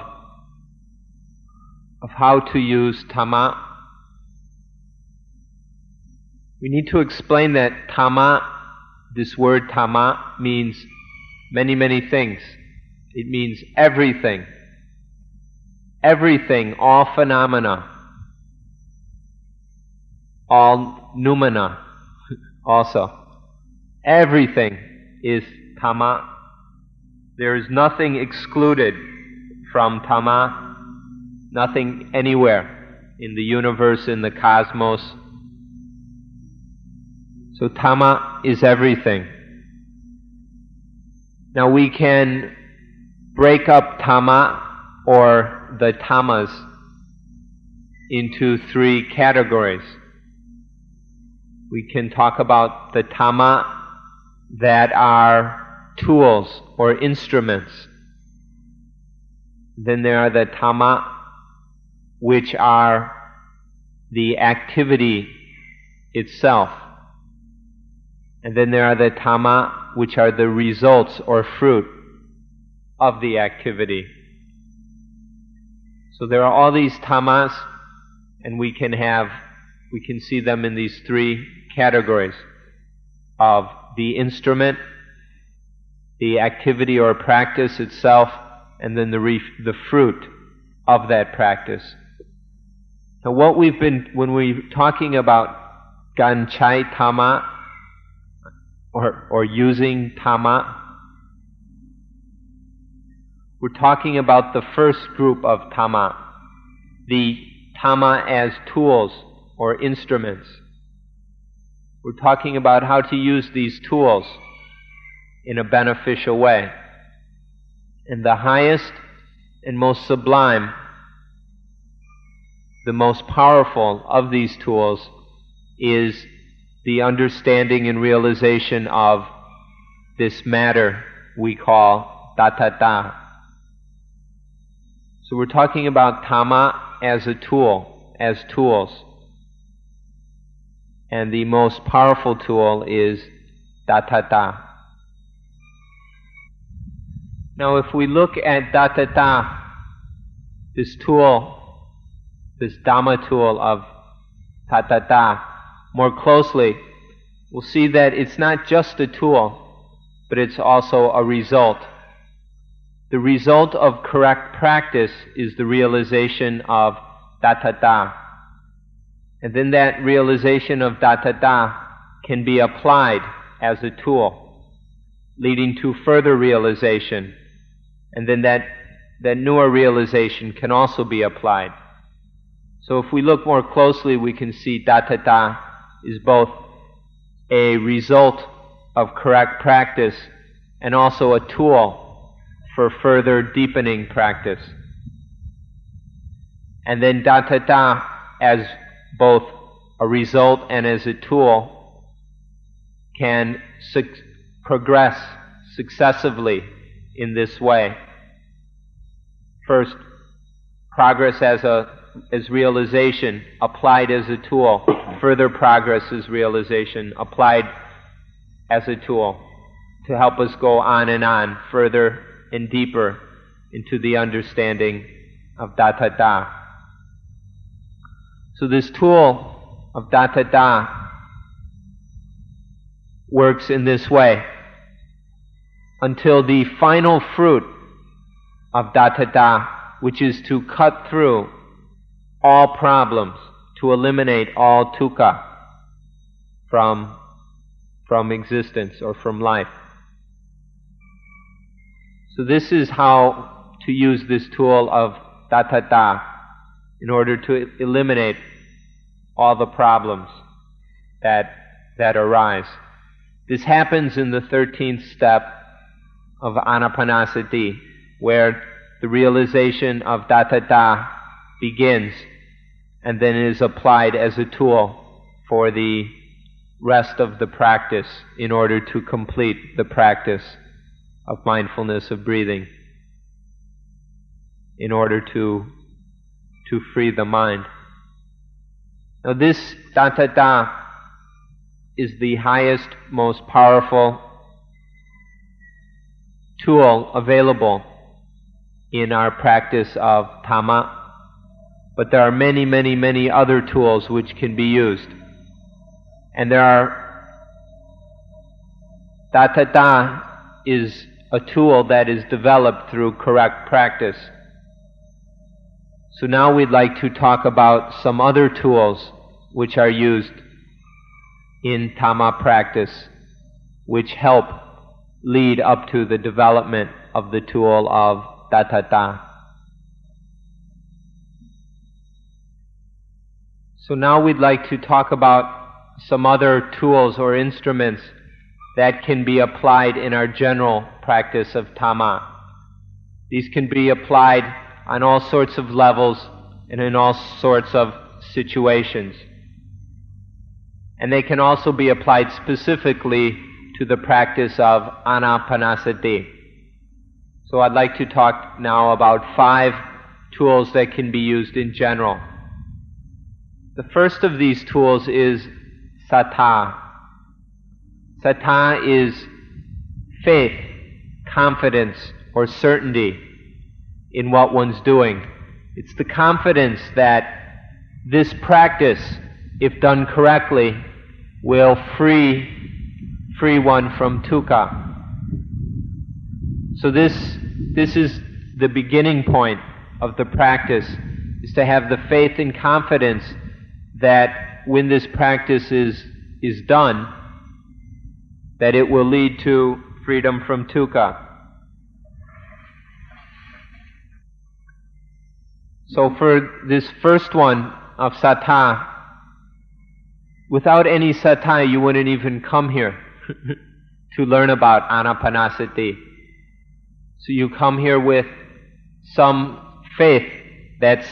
how to use Dhamma. We need to explain that Dhamma, this word Dhamma, means many, many things. It means everything. Everything, all phenomena, all noumena also. Everything is Dhamma. There is nothing excluded from Dhamma, nothing anywhere in the universe, in the cosmos. So Dhamma is everything. Now we can break up Dhamma, or the Dhammas, into three categories. We can talk about the Dhamma that are tools or instruments. Then there are the Dhamma which are the activity itself. And then there are the Dhamma which are the results or fruit of the activity. So there are all these Dhammas, and we can see them in these three categories of the instrument, the activity or practice itself, and then the fruit of that practice. Now when we're talking about Ganchai Dhamma, or using Dhamma, we're talking about the first group of Dhamma, the Dhamma as tools or instruments. We're talking about how to use these tools in a beneficial way. And the highest and most sublime, the most powerful of these tools is the understanding and realization of this matter we call Buddhadāsa. So we're talking about Dhamma as a tool, as tools. and the most powerful tool is Dattata. Now if we look at Dattata, this tool, this Dhamma tool of Dattata, more closely, we'll see that it's not just a tool, but it's also a result. The result of correct practice is the realization of Dattata. And then that realization of Dattata can be applied as a tool, leading to further realization. And then that newer realization can also be applied. So if we look more closely, we can see Dattata is both a result of correct practice and also a tool for further deepening practice. And then Dattata, as both a result and as a tool, can progress successively in this way. First, progress as realization applied as a tool. Further progress is realization applied as a tool to help us go on, further and deeper into the understanding of Dattata. So this tool of Dattata works in this way until the final fruit of Dattata, which is to cut through all problems, to eliminate all dukkha from existence or from life. So this is how to use this tool of Dattata in order to eliminate all the problems that arise. This happens in the 13th step of Anapanasati, where the realization of Dattata begins and then is applied as a tool for the rest of the practice in order to complete the practice of mindfulness of breathing, in order to free the mind. Now this Dattata is the highest, most powerful tool available in our practice of Dhamma, but there are many, many, many other tools which can be used. And Dattata is a tool that is developed through correct practice. So now we'd like to talk about some other tools which are used in Dhamma practice, which help lead up to the development of the tool of Dattata. So now we'd like to talk about some other tools or instruments that can be applied in our general practice of Dhamma. These can be applied on all sorts of levels and in all sorts of situations. And they can also be applied specifically to the practice of Anapanasati. So I'd like to talk now about 5 tools that can be used in general. The first of these tools is saddha. Saddha is faith, confidence, or certainty in what one's doing. It's the confidence that this practice, if done correctly, will free one from dukkha. So this is the beginning point of the practice, is to have the faith and confidence that when this practice is done, that it will lead to freedom from dukkha. So for this first one of saddha, without any saddha you wouldn't even come here to learn about Anapanasati. So you come here with some faith that's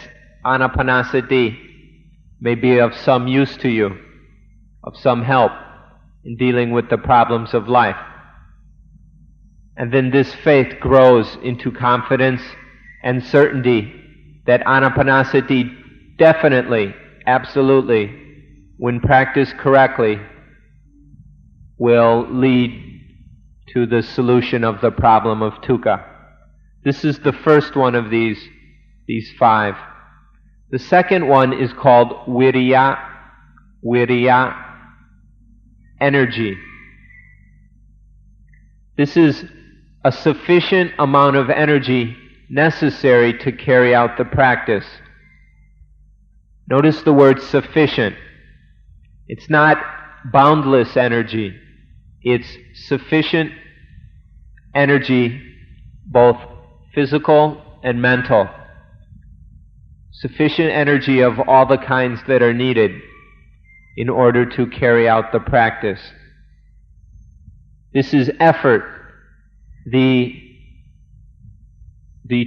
Anapanasati may be of some use to you, of some help in dealing with the problems of life. And then this faith grows into confidence and certainty that Anapanasati definitely, absolutely when practiced correctly, will lead to the solution of the problem of dukkha. This is the first one of these 5. The second one is called viriya, energy. This is a sufficient amount of energy necessary to carry out the practice. Notice the word sufficient. It's not boundless energy. It's sufficient energy, both physical and mental. Sufficient energy of all the kinds that are needed in order to carry out the practice. This is effort, the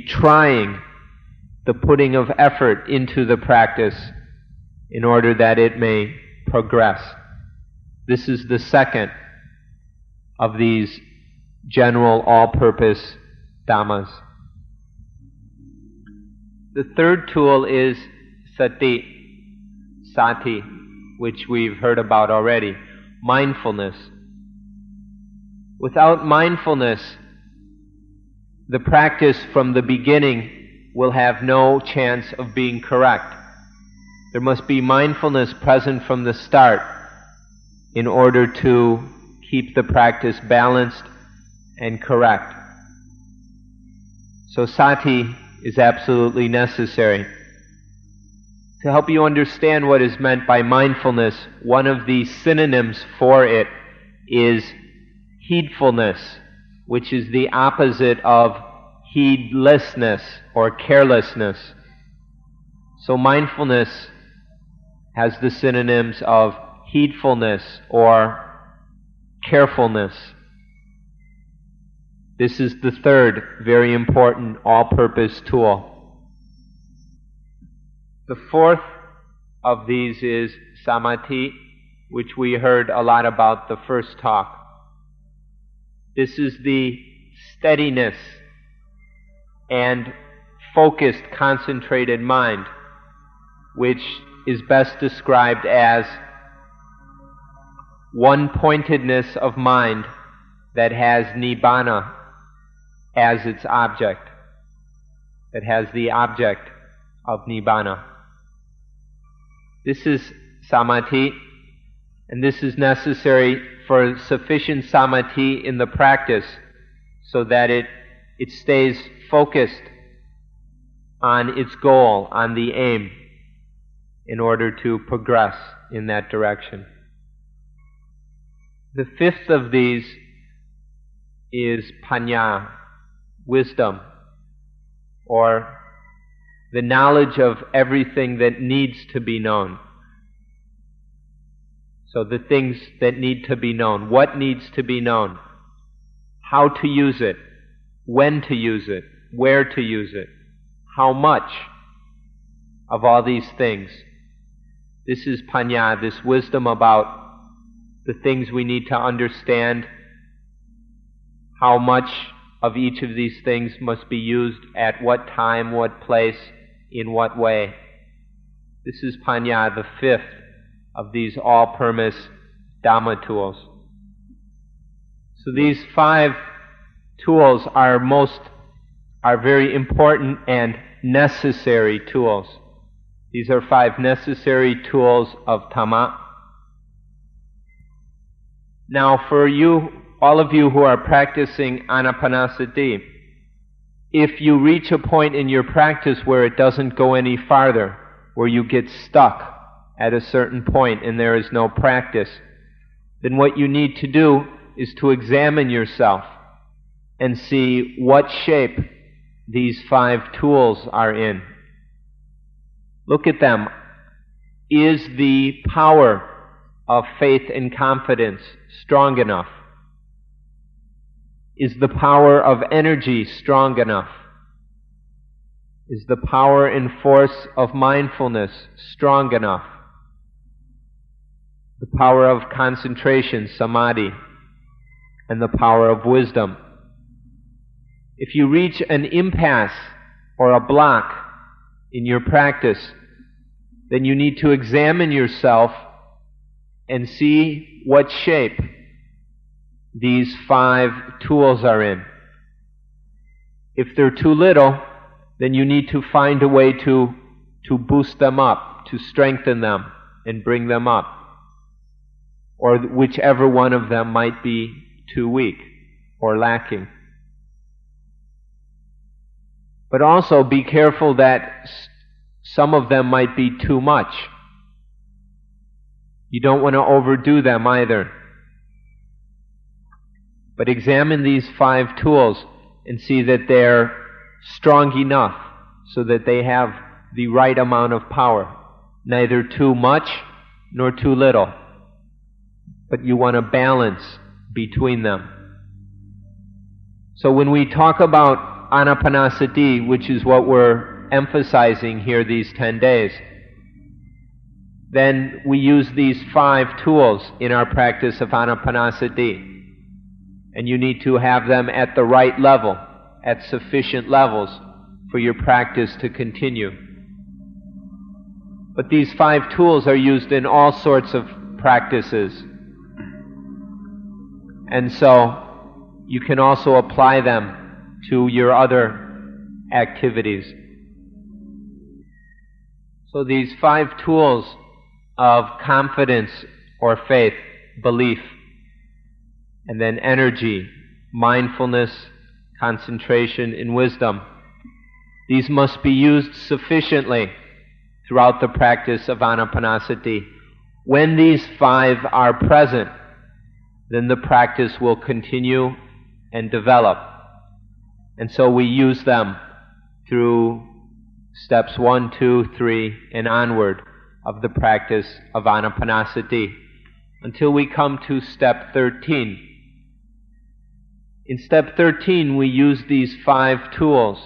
trying, the putting of effort into the practice in order that it may progress. This is the second of these general all-purpose dhammas. The third tool is sati, which we've heard about already, mindfulness. Without mindfulness, the practice from the beginning will have no chance of being correct. There must be mindfulness present from the start in order to keep the practice balanced and correct. So sati is absolutely necessary. To help you understand what is meant by mindfulness, one of the synonyms for it is heedfulness, which is the opposite of heedlessness or carelessness. So mindfulness has the synonyms of heedfulness or carefulness. This is the third very important all-purpose tool. The fourth of these is samadhi, which we heard a lot about the first talk. This is the steadiness and focused, concentrated mind, which is best described as one-pointedness of mind that has nibbana as its object, that has the object of nibbana. This is samadhi, and this is necessary for sufficient samadhi in the practice so that it stays focused on its goal, on the aim, in order to progress in that direction. The fifth of these is panya, wisdom, or the knowledge of everything that needs to be known. So the things that need to be known, what needs to be known, how to use it, when to use it, where to use it, how much of all these things. This is panya, this wisdom about the things we need to understand, how much of each of these things must be used at what time, what place, in what way. This is panya, the fifth of these all-purpose Dhamma tools. So these 5 tools are very important and necessary tools. These are 5 necessary tools of Dhamma. Now for you, all of you who are practicing anapanasati, if you reach a point in your practice where it doesn't go any farther, where you get stuck at a certain point and there is no practice, then what you need to do is to examine yourself and see what shape these 5 tools are in. Look at them. Is the power of faith and confidence strong enough? Is the power of energy strong enough? Is the power and force of mindfulness strong enough? The power of concentration, samadhi, and the power of wisdom. If you reach an impasse or a block in your practice, then you need to examine yourself and see what shape these 5 tools are in. If they're too little, then you need to find a way to boost them up, to strengthen them and bring them up. Or whichever one of them might be too weak or lacking. But also be careful that some of them might be too much. You don't want to overdo them either. But examine these 5 tools and see that they're strong enough so that they have the right amount of power. Neither too much nor too little. But you want to balance between them. So when we talk about anapanasati, which is what we're emphasizing here these 10 days, then we use these 5 tools in our practice of anapanasati. And you need to have them at the right level, at sufficient levels for your practice to continue. But these 5 tools are used in all sorts of practices. And so you can also apply them to your other activities. So these 5 tools of confidence or faith, belief, and then energy, mindfulness, concentration, and wisdom. These must be used sufficiently throughout the practice of anapanasati. When these 5 are present, then the practice will continue and develop. And so we use them through steps 1, 2, 3, and onward of the practice of anapanasati until we come to step 13. In step 13, we use these 5 tools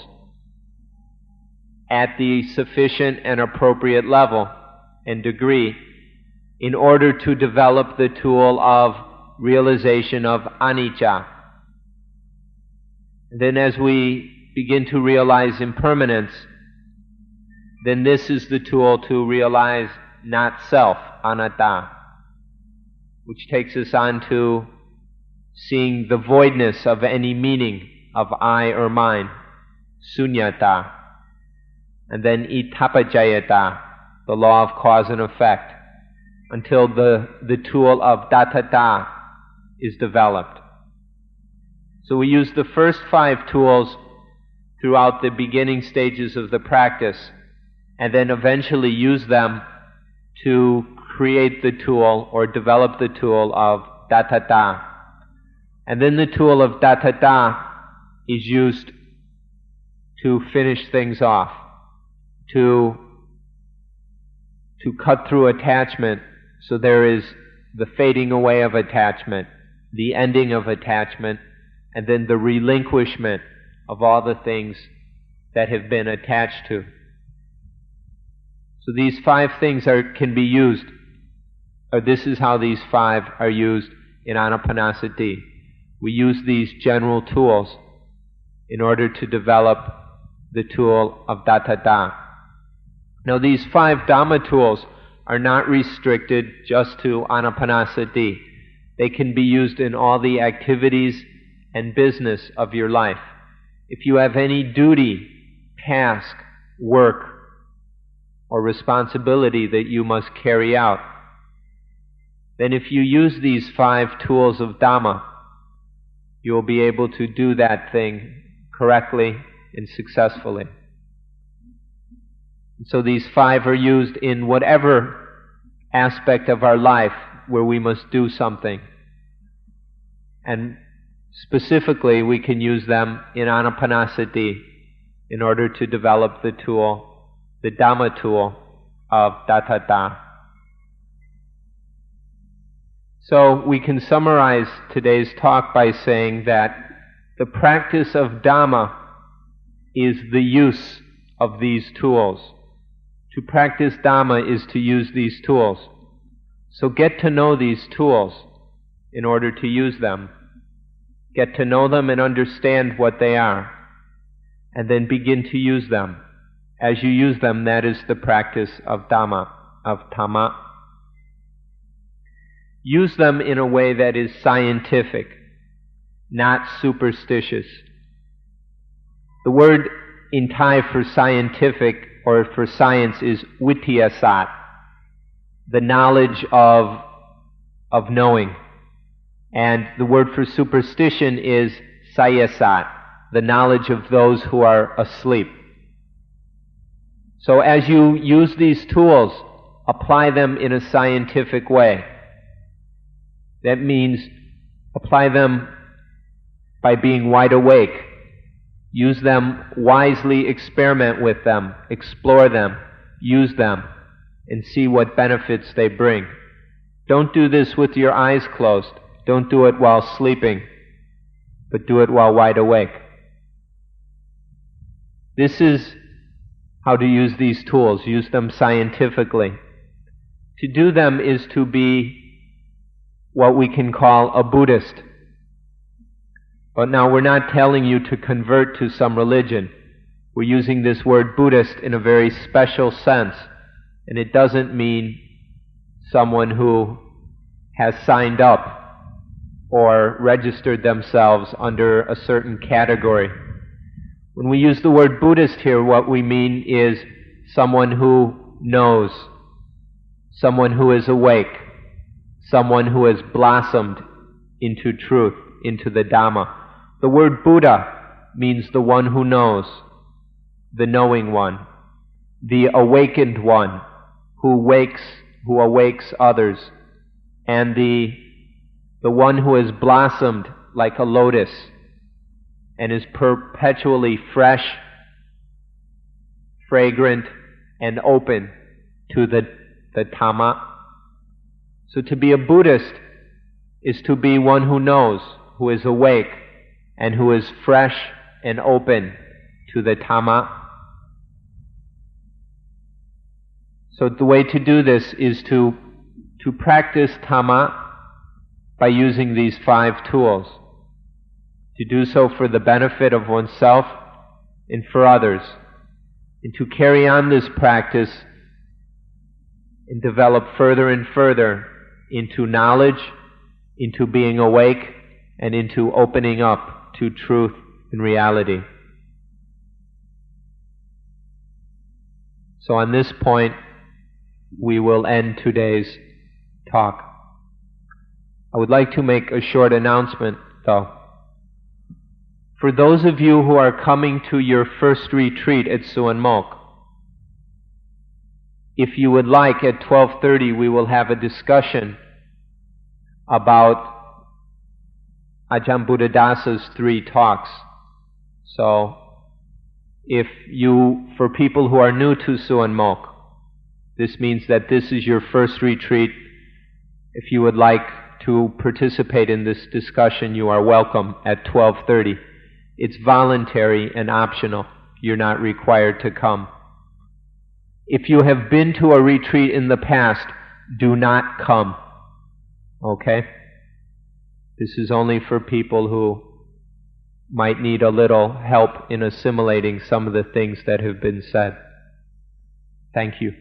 at the sufficient and appropriate level and degree in order to develop the tool of realization of anicca. Then as we begin to realize impermanence, then this is the tool to realize not self, anatta, which takes us on to seeing the voidness of any meaning of I or mine, sunyata, and then itapajayata, the law of cause and effect, until the tool of dattata is developed. So we use the first 5 tools throughout the beginning stages of the practice, and then eventually use them to create the tool or develop the tool of dattata. And then the tool of dattata is used to finish things off, to cut through attachment, so there is the fading away of attachment, the ending of attachment, and then the relinquishment of all the things that have been attached to. So these 5 things can be used, or this is how these 5 are used in anapanasati. We use these general tools in order to develop the tool of dattata. Now these 5 Dhamma tools are not restricted just to anapanasati. They can be used in all the activities and business of your life. If you have any duty, task, work, or responsibility that you must carry out, then if you use these 5 tools of Dhamma, you will be able to do that thing correctly and successfully. And so these 5 are used in whatever aspect of our life where we must do something. And specifically, we can use them in anapanasati in order to develop the tool, the Dhamma tool of dattata. So we can summarize today's talk by saying that the practice of Dhamma is the use of these tools. To practice Dhamma is to use these tools. So get to know these tools in order to use them. Get to know them and understand what they are, and then begin to use them. As you use them, that is the practice of Dhamma, of Dhamma. use them in a way that is scientific, not superstitious. The word in Thai for scientific or for science is vipassana, the knowledge of knowing. And the word for superstition is sayasat, the knowledge of those who are asleep. So as you use these tools, apply them in a scientific way. That means apply them by being wide awake. Use them wisely, experiment with them, explore them, use them, and see what benefits they bring. Don't do this with your eyes closed. Don't do it while sleeping, but do it while wide awake. This is how to use these tools. Use them scientifically. To do them is to be what we can call a Buddhist. But now we're not telling you to convert to some religion. We're using this word Buddhist in a very special sense, and it doesn't mean someone who has signed up or registered themselves under a certain category. When we use the word Buddhist here, what we mean is someone who knows, someone who is awake, someone who has blossomed into truth, into the Dhamma. The word Buddha means the one who knows, the knowing one, the awakened one who awakes others, and the one who has blossomed like a lotus and is perpetually fresh, fragrant, and open to the Dhamma. So to be a Buddhist is to be one who knows, who is awake, and who is fresh and open to the Dhamma. So the way to do this is to practice Dhamma by using these 5 tools. To do so for the benefit of oneself and for others. And to carry on this practice and develop further and further into knowledge, into being awake, and into opening up to truth and reality. So on this point, we will end today's talk. I would like to make a short announcement, though. For those of you who are coming to your first retreat at Suan Mokkh, if you would like, at 12:30 we will have a discussion about Ajahn Buddhadasa's 3 talks. So, for people who are new to Suan Mokkh, this means that this is your first retreat. If you would like to participate in this discussion, you are welcome at 12:30. It's voluntary and optional. You're not required to come. If you have been to a retreat in the past, do not come. Okay? This is only for people who might need a little help in assimilating some of the things that have been said. Thank you.